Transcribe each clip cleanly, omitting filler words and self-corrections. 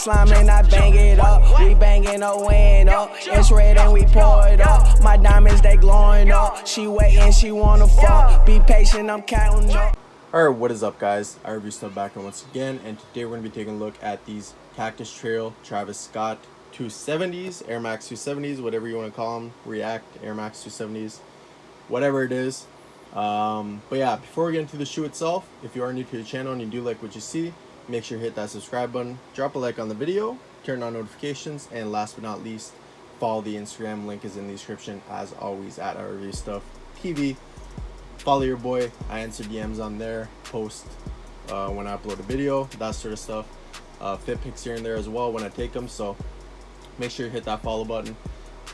slime and I bang it up. We banging a window. It's red and we pour it up. My diamonds, they glowing up. She waiting, she wanna fuck. Be patient, I'm counting up. Alright, what is up guys? I review stuff back once again, and today we're going to be taking a look at these Cactus Trail Travis Scott 270s, Air Max 270s, whatever you want to call them, React, Air Max 270s, whatever it is. But yeah, before we get into the shoe itself, if you are new to the channel and you do like what you see, make sure you hit that subscribe button, drop a like on the video, turn on notifications, and last but not least, follow the Instagram. Link is in the description as always at our review stuff TV. Follow your boy. I answer DMs on there, post when I upload a video, that sort of stuff. Fit pics here and there as well when I take them, so make sure you hit that follow button.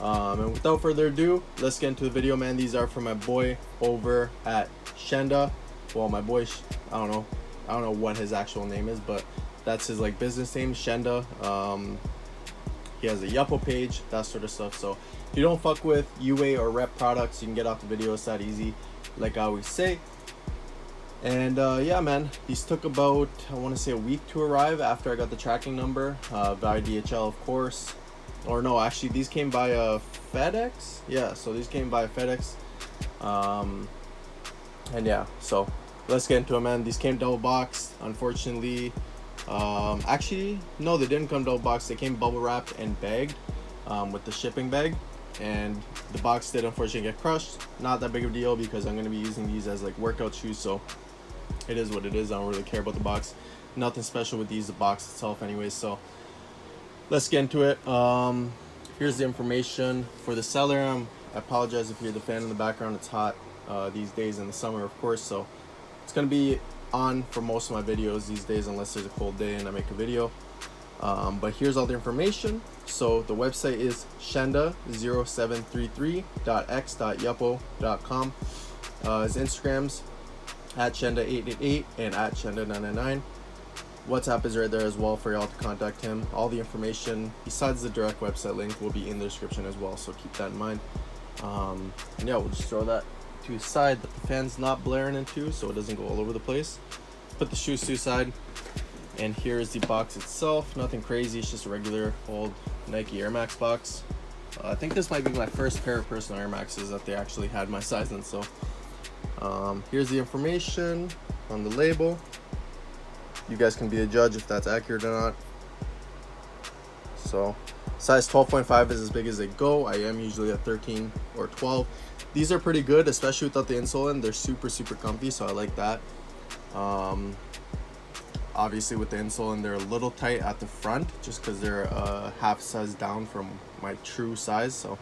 And without further ado, let's get into the video, man. These are from my boy over at Shenda. Well, my boy, I don't know what his actual name is, but that's his like business name, Shenda. He has a Yupoo page, that sort of stuff. So if you don't fuck with UA or rep products, you can get off the video. It's that easy, like I always say. And yeah, man, these took about, I want to say, a week to arrive after I got the tracking number via DHL, of course. Or no, actually these came by FedEx. Yeah, so these came by FedEx. And yeah, so let's get into it, man. These came double boxed, unfortunately. Actually no, they didn't come double boxed. They came bubble wrapped and bagged with the shipping bag, and the box did unfortunately get crushed. Not that big of a deal because I'm going to be using these as like workout shoes, so it is what it is. I don't really care about the box. Nothing special with these, the box itself anyways. So let's get into it. Here's the information for the seller. I apologize if you're the fan in the background. It's hot these days in the summer, of course, so it's going to be on for most of my videos these days unless there's a cold day and I make a video. But here's all the information. So the website is shenda0733.x.yupoo.com. His Instagrams at Shenda888 and at Shenda999. WhatsApp is right there as well for y'all to contact him. All the information besides the direct website link will be in the description as well, so keep that in mind. And yeah, we'll just throw that to the side that the fan's not blaring into so it doesn't go all over the place. Put the shoes to the side, and here is the box itself. Nothing crazy, it's just a regular old Nike Air Max box. I think this might be my first pair of personal Air Maxes that they actually had my size in. So here's the information on the label. You guys can be a judge if that's accurate or not. So size 12.5 is as big as they go. I am usually at 13 or 12. These are pretty good, especially without the insole in. They're super comfy, so I like that. Obviously with the insole in, they're a little tight at the front just because they're half size down from my true size, so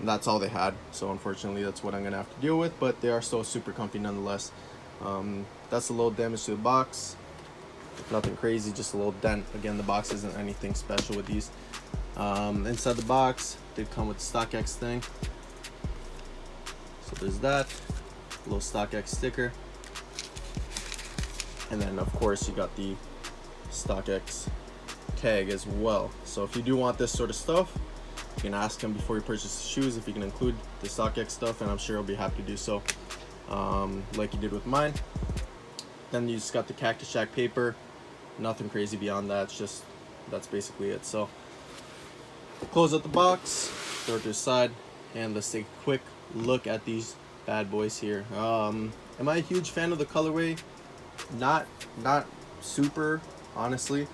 that's all they had. So unfortunately that's what I'm gonna have to deal with, but they are still super comfy nonetheless. That's a little damage to the box. Nothing crazy, just a little dent. Again, the box isn't anything special with these. Inside the box did come with the StockX thing, so there's that little StockX sticker, and then of course you got the StockX tag as well. So if you do want this sort of stuff, you can ask him before you purchase the shoes if you can include the StockX stuff, and I'm sure he'll be happy to do so, like he did with mine. Then you just got the Cactus Jack paper. Nothing crazy beyond that. It's just, that's basically it. So close up the box, throw it to the side, and let's take a quick look at these bad boys here. Am I a huge fan of the colorway? Not super, honestly.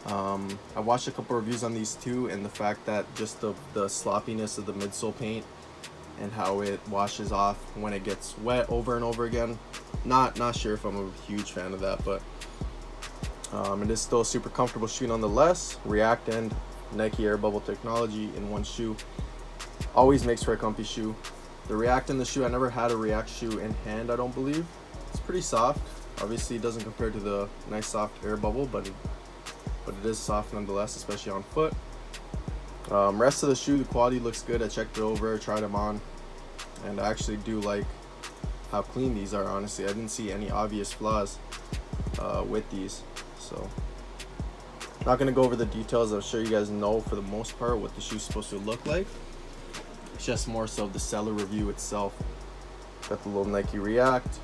I watched a couple reviews on these too, and the fact that just the sloppiness of the midsole paint and how it washes off when it gets wet over and over again. Not sure if I'm a huge fan of that, but it is still a super comfortable shoe nonetheless. React and Nike Air Bubble technology in one shoe always makes for a comfy shoe. The React in the shoe, I never had a React shoe in hand, I don't believe. It's pretty soft. Obviously it doesn't compare to the nice soft Air Bubble, but it is soft nonetheless, especially on foot. Rest of the shoe, the quality looks good. I checked it over, tried them on, and I actually do like how clean these are. Honestly, I didn't see any obvious flaws with these. So not gonna go over the details. I'm sure you guys know for the most part what the shoe's supposed to look like. It's just more so the seller review itself. Got the little Nike React.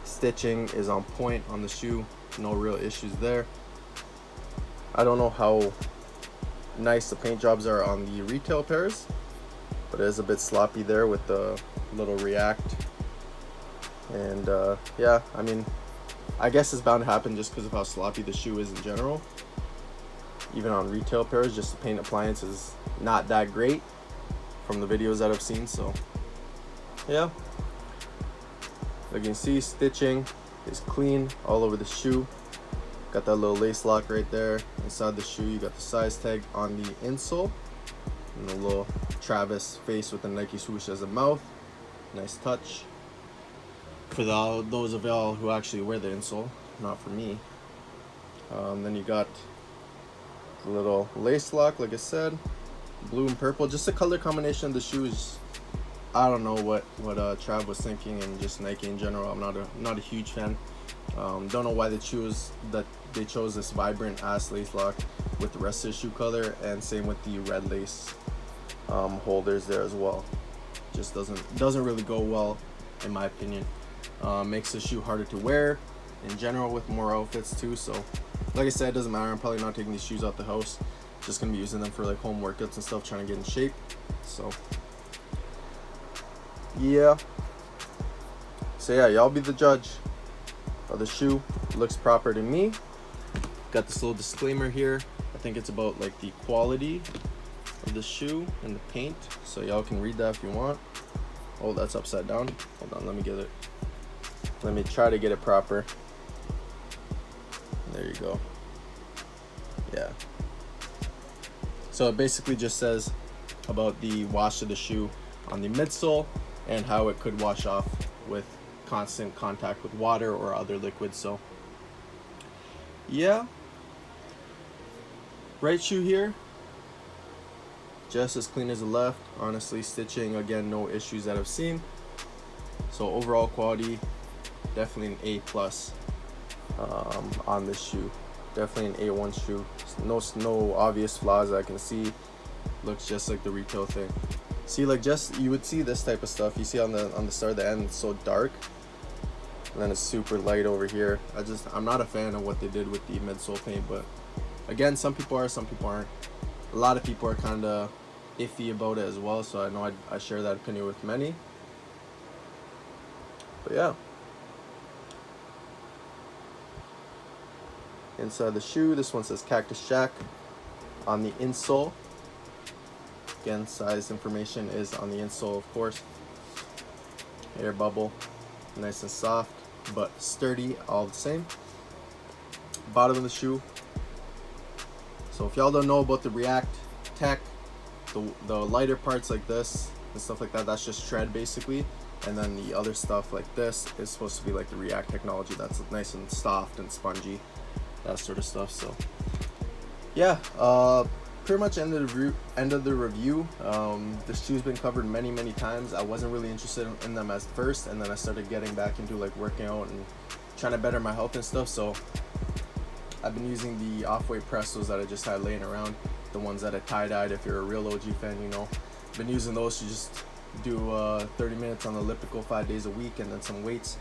Stitching is on point on the shoe, no real issues there. I don't know how nice the paint jobs are on the retail pairs, but it is a bit sloppy there with the little React. And yeah, I mean, I guess it's bound to happen just because of how sloppy the shoe is in general. Even on retail pairs, just the paint appliance is not that great from the videos that I've seen. So yeah, like you can see, stitching is clean all over the shoe. Got that little lace lock right there inside the shoe. You got the size tag on the insole and a little Travis face with the Nike swoosh as a mouth. Nice touch for those of y'all who actually wear the insole, not for me. Then you got the little lace lock, like I said, blue and purple. Just the color combination of the shoes, I don't know what Trav was thinking, and just Nike in general. I'm not a huge fan. Don't know why they chose this vibrant ass lace lock with the rest of the shoe color, and same with the red lace holders there as well. Just doesn't really go well in my opinion. Makes the shoe harder to wear in general with more outfits too. So like I said, it doesn't matter. I'm probably not taking these shoes out the house. Just gonna be using them for like home workouts and stuff, trying to get in shape. So yeah, y'all be the judge of the shoe. Looks proper to me. Got this little disclaimer here. I think it's about like the quality of the shoe and the paint, so y'all can read that if you want. Oh, that's upside down. Hold on, let me get it. Let me try to get it proper. There you go. Yeah. So it basically just says about the wash of the shoe on the midsole and how it could wash off with constant contact with water or other liquids. So yeah, right shoe here, just as clean as the left. Honestly, stitching, again, no issues that I've seen. So overall quality, definitely an A plus on this shoe. Definitely an A1 shoe. No obvious flaws I can see. Looks just like the retail thing. See, like, just you would see this type of stuff. You see on the start of the end, it's so dark, and then it's super light over here. I'm not a fan of what they did with the midsole paint, but again, some people are, some people aren't. A lot of people are kind of iffy about it as well, so I know I share that opinion with many. But yeah, inside the shoe, this one says Cactus Shack on the insole. Again, size information is on the insole, of course. Air bubble, nice and soft but sturdy all the same. Bottom of the shoe. So if y'all don't know about the React tech, the lighter parts like this and stuff like that, that's just tread basically, and then the other stuff like this is supposed to be like the React technology, that's nice and soft and spongy, that sort of stuff. So yeah, pretty much end of the review. The shoe's been covered many times. I wasn't really interested in them at first, and then I started getting back into like working out and trying to better my health and stuff. So I've been using the off-white Prestos that I just had laying around, the ones that I tie-dyed. If you're a real OG fan, you know, I've been using those to just do 30 minutes on the elliptical 5 days a week, and then some weights.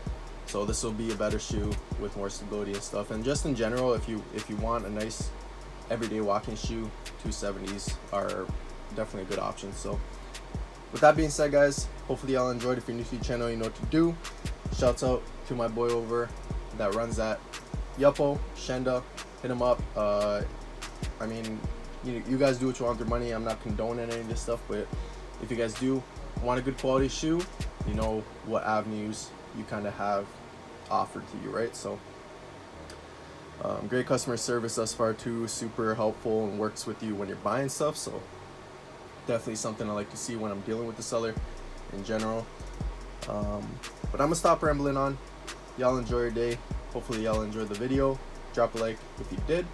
So this will be a better shoe with more stability and stuff. And just in general, if you want a nice everyday walking shoe, 270s are definitely a good option. So with that being said, guys, hopefully y'all enjoyed. If you're new to the channel, you know what to do. Shouts out to my boy over that runs that Yupoo, Shenda. Hit him up. I mean, you guys do what you want with your money. I'm not condoning any of this stuff, but if you guys do want a good quality shoe, you know what avenues you kind of have offered to you, right? So great customer service thus far too, super helpful, and works with you when you're buying stuff. So definitely something I like to see when I'm dealing with the seller in general. But I'm gonna stop rambling on. Y'all enjoy your day. Hopefully y'all enjoyed the video. Drop a like if you did,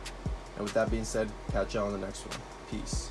and with that being said, catch y'all in the next one. Peace.